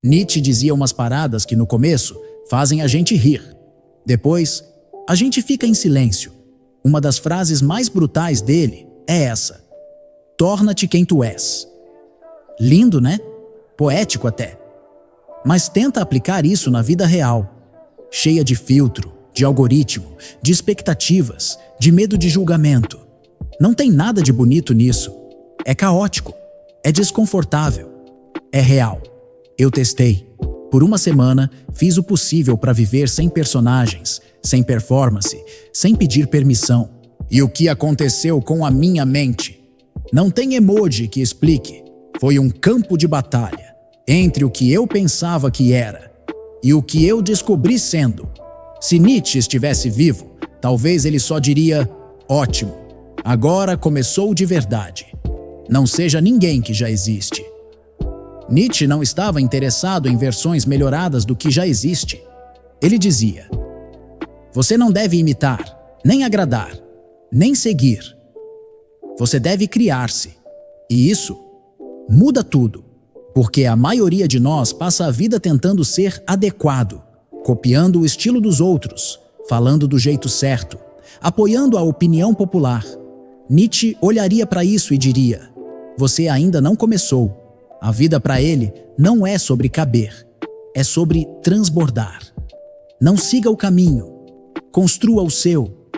Nietzsche dizia umas paradas que no começo fazem a gente rir. Depois, a gente fica em silêncio. Uma das frases mais brutais dele é essa: torna-te quem tu és. Lindo, né? Poético até. Mas tenta aplicar isso na vida real, cheia de filtro, de algoritmo, de expectativas, de medo de julgamento. Não tem nada de bonito nisso. É caótico, é desconfortável, é real. Eu testei. Por uma semana, fiz o possível para viver sem personagens, sem performance, sem pedir permissão. E o que aconteceu com a minha mente? Não tem emoji que explique. Foi um campo de batalha entre o que eu pensava que era e o que eu descobri sendo. Se Nietzsche estivesse vivo, talvez ele só diria: ótimo, agora começou de verdade. Não seja ninguém que já existe. Nietzsche não estava interessado em versões melhoradas do que já existe. Ele dizia: você não deve imitar, nem agradar, nem seguir. Você deve criar-se. E isso muda tudo, porque a maioria de nós passa a vida tentando ser adequado, copiando o estilo dos outros, falando do jeito certo, apoiando a opinião popular. Nietzsche olharia para isso e diria: você ainda não começou. A vida para ele não é sobre caber, é sobre transbordar. Não siga o caminho, construa o seu.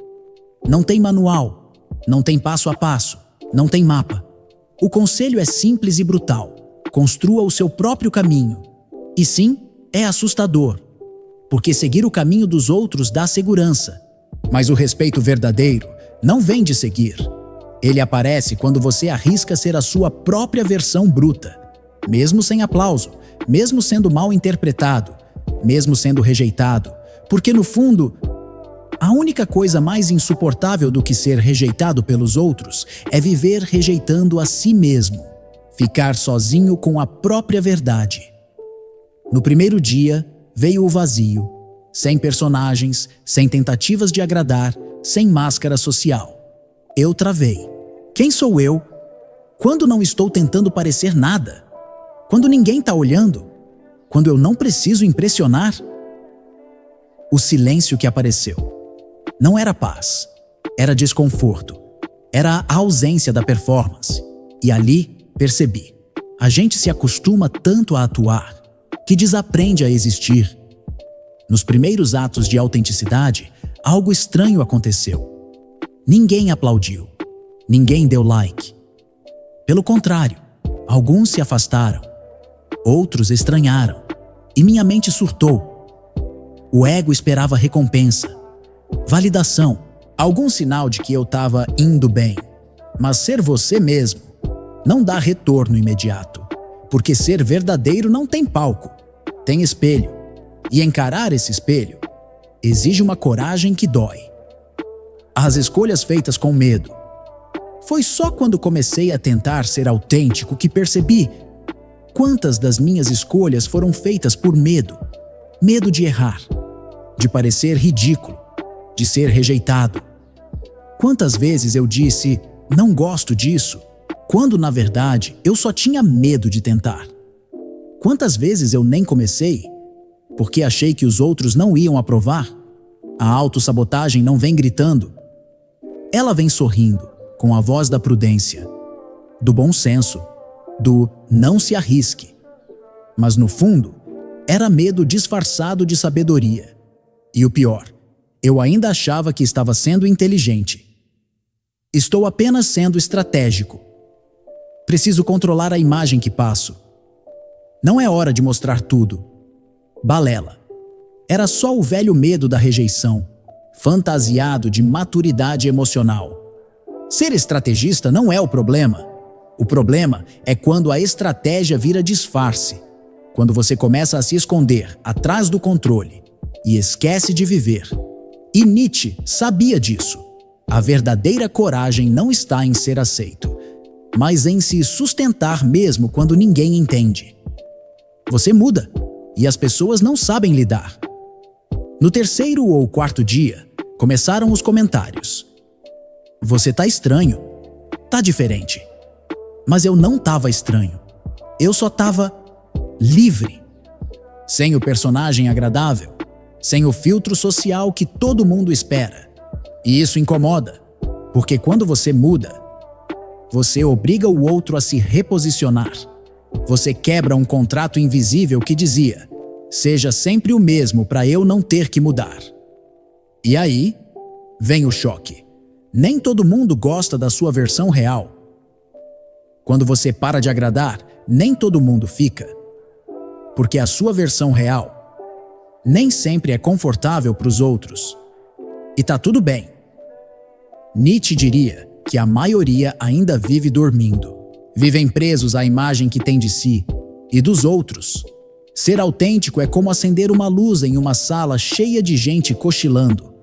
Não tem manual, não tem passo a passo, não tem mapa. O conselho é simples e brutal: construa o seu próprio caminho. E sim, é assustador, porque seguir o caminho dos outros dá segurança. Mas o respeito verdadeiro não vem de seguir. Ele aparece quando você arrisca ser a sua própria versão bruta, mesmo sem aplauso, mesmo sendo mal interpretado, mesmo sendo rejeitado, porque no fundo, a única coisa mais insuportável do que ser rejeitado pelos outros é viver rejeitando a si mesmo, ficar sozinho com a própria verdade. No primeiro dia, veio o vazio, sem personagens, sem tentativas de agradar, sem máscara social. Eu travei. Quem sou eu? Quando não estou tentando parecer nada? Quando ninguém está olhando? Quando eu não preciso impressionar? O silêncio que apareceu não era paz, era desconforto, era a ausência da performance. E ali percebi: a gente se acostuma tanto a atuar que desaprende a existir. Nos primeiros atos de autenticidade, algo estranho aconteceu. Ninguém aplaudiu, ninguém deu like. Pelo contrário, alguns se afastaram, outros estranharam, e minha mente surtou. O ego esperava recompensa, validação, algum sinal de que eu estava indo bem. Mas ser você mesmo não dá retorno imediato, porque ser verdadeiro não tem palco, tem espelho. E encarar esse espelho exige uma coragem que dói. As escolhas feitas com medo. Foi só quando comecei a tentar ser autêntico que percebi quantas das minhas escolhas foram feitas por medo. Medo de errar, de parecer ridículo, de ser rejeitado. Quantas vezes eu disse, não gosto disso, quando na verdade eu só tinha medo de tentar. Quantas vezes eu nem comecei, porque achei que os outros não iam aprovar. A autossabotagem não vem gritando. Ela vem sorrindo, com a voz da prudência, do bom senso, do não se arrisque. Mas no fundo, era medo disfarçado de sabedoria. E o pior, eu ainda achava que estava sendo inteligente. Estou apenas sendo estratégico. Preciso controlar a imagem que passo. Não é hora de mostrar tudo. Balela. Era só o velho medo da rejeição, fantasiado de maturidade emocional. Ser estrategista não é o problema. O problema é quando a estratégia vira disfarce, quando você começa a se esconder atrás do controle e esquece de viver. E Nietzsche sabia disso. A verdadeira coragem não está em ser aceito, mas em se sustentar mesmo quando ninguém entende. Você muda, e as pessoas não sabem lidar. No terceiro ou quarto dia, começaram os comentários. Você tá estranho, tá diferente. Mas eu não tava estranho. Eu só tava livre. sem o personagem agradável, sem o filtro social que todo mundo espera. E isso incomoda, porque quando você muda, você obriga o outro a se reposicionar. Você quebra um contrato invisível que dizia: seja sempre o mesmo para eu não ter que mudar. E aí, vem o choque. Nem todo mundo gosta da sua versão real. Quando você para de agradar, nem todo mundo fica. Porque a sua versão real nem sempre é confortável para os outros. E tá tudo bem. Nietzsche diria que a maioria ainda vive dormindo. Vivem presos à imagem que tem de si e dos outros. Ser autêntico é como acender uma luz em uma sala cheia de gente cochilando.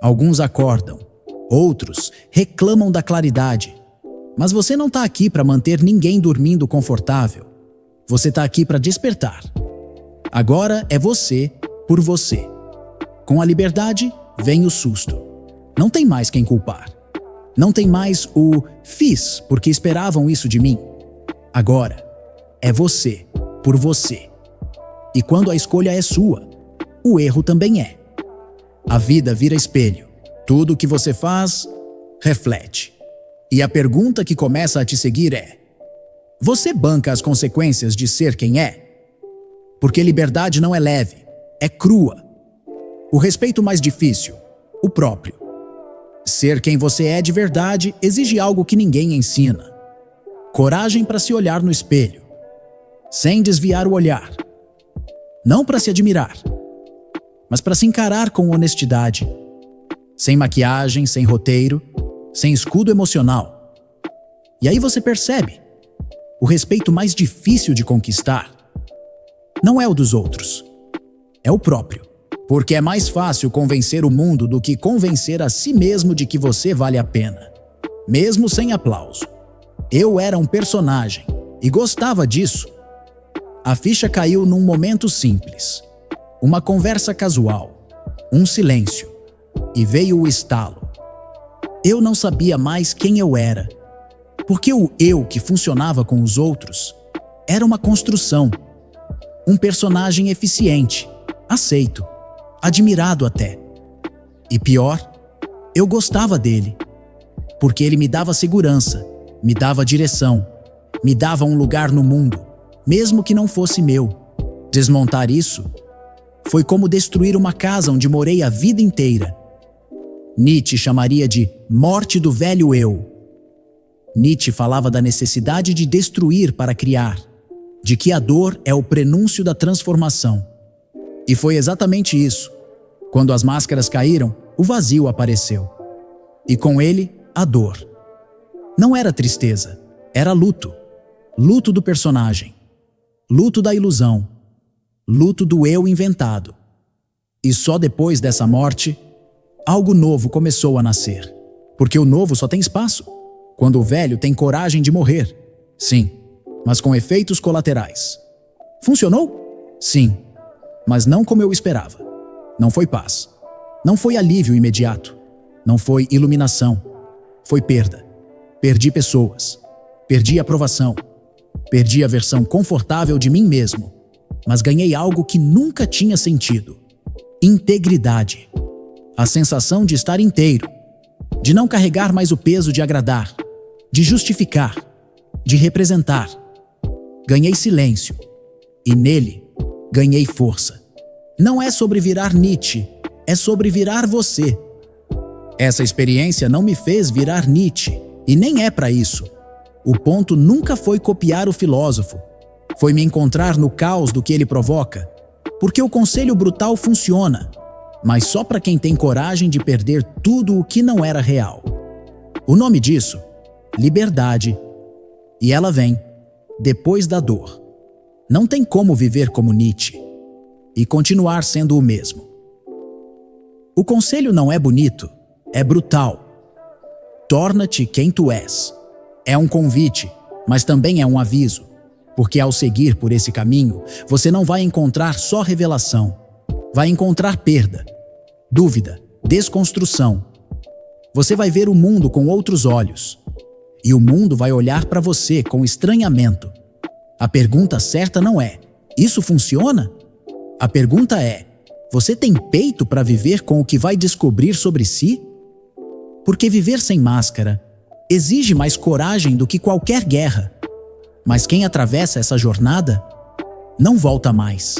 Alguns acordam, outros reclamam da claridade. Mas você não está aqui para manter ninguém dormindo confortável. Você está aqui para despertar. Agora é você por você. Com a liberdade vem o susto. Não tem mais quem culpar. Não tem mais o fiz porque esperavam isso de mim. Agora é você por você. E quando a escolha é sua, o erro também é. A vida vira espelho. Tudo o que você faz, reflete. E a pergunta que começa a te seguir é: você banca as consequências de ser quem é? Porque liberdade não é leve, é crua. O respeito mais difícil, o próprio. Ser quem você é de verdade exige algo que ninguém ensina. Coragem para se olhar no espelho, sem desviar o olhar. Não para se admirar, mas para se encarar com honestidade. Sem maquiagem, sem roteiro, sem escudo emocional. E aí você percebe, o respeito mais difícil de conquistar não é o dos outros, é o próprio. Porque é mais fácil convencer o mundo do que convencer a si mesmo de que você vale a pena, mesmo sem aplauso. Eu era um personagem e gostava disso. A ficha caiu num momento simples. Uma conversa casual, um silêncio, e veio o estalo. Eu não sabia mais quem eu era, porque o eu que funcionava com os outros era uma construção, um personagem eficiente, aceito, admirado até. E pior, eu gostava dele, porque ele me dava segurança, me dava direção, me dava um lugar no mundo, mesmo que não fosse meu. Desmontar isso foi como destruir uma casa onde morei a vida inteira. Nietzsche chamaria de morte do velho eu. Nietzsche falava da necessidade de destruir para criar, de que a dor é o prenúncio da transformação. E foi exatamente isso. Quando as máscaras caíram, o vazio apareceu. E com ele, a dor. Não era tristeza, era luto. Luto do personagem. Luto da ilusão. Luto do eu inventado. E só depois dessa morte, algo novo começou a nascer. Porque o novo só tem espaço quando o velho tem coragem de morrer. Sim, mas com efeitos colaterais. Funcionou? Sim, mas não como eu esperava. Não foi paz. Não foi alívio imediato. Não foi iluminação. Foi perda. Perdi pessoas. Perdi aprovação. Perdi a versão confortável de mim mesmo. Mas ganhei algo que nunca tinha sentido. Integridade. A sensação de estar inteiro. De não carregar mais o peso de agradar. De justificar. De representar. Ganhei silêncio. E nele, ganhei força. Não é sobre virar Nietzsche, é sobre virar você. Essa experiência não me fez virar Nietzsche, e nem é para isso. O ponto nunca foi copiar o filósofo. Foi me encontrar no caos do que ele provoca. Porque o conselho brutal funciona, mas só para quem tem coragem de perder tudo o que não era real. O nome disso? Liberdade. E ela vem depois da dor. Não tem como viver como Nietzsche e continuar sendo o mesmo. O conselho não é bonito, é brutal. Torna-te quem tu és. É um convite, mas também é um aviso, porque ao seguir por esse caminho, você não vai encontrar só revelação, vai encontrar perda, dúvida, desconstrução. Você vai ver o mundo com outros olhos, e o mundo vai olhar para você com estranhamento. A pergunta certa não é: isso funciona? A pergunta é: você tem peito para viver com o que vai descobrir sobre si? Porque viver sem máscara exige mais coragem do que qualquer guerra. Mas quem atravessa essa jornada não volta mais.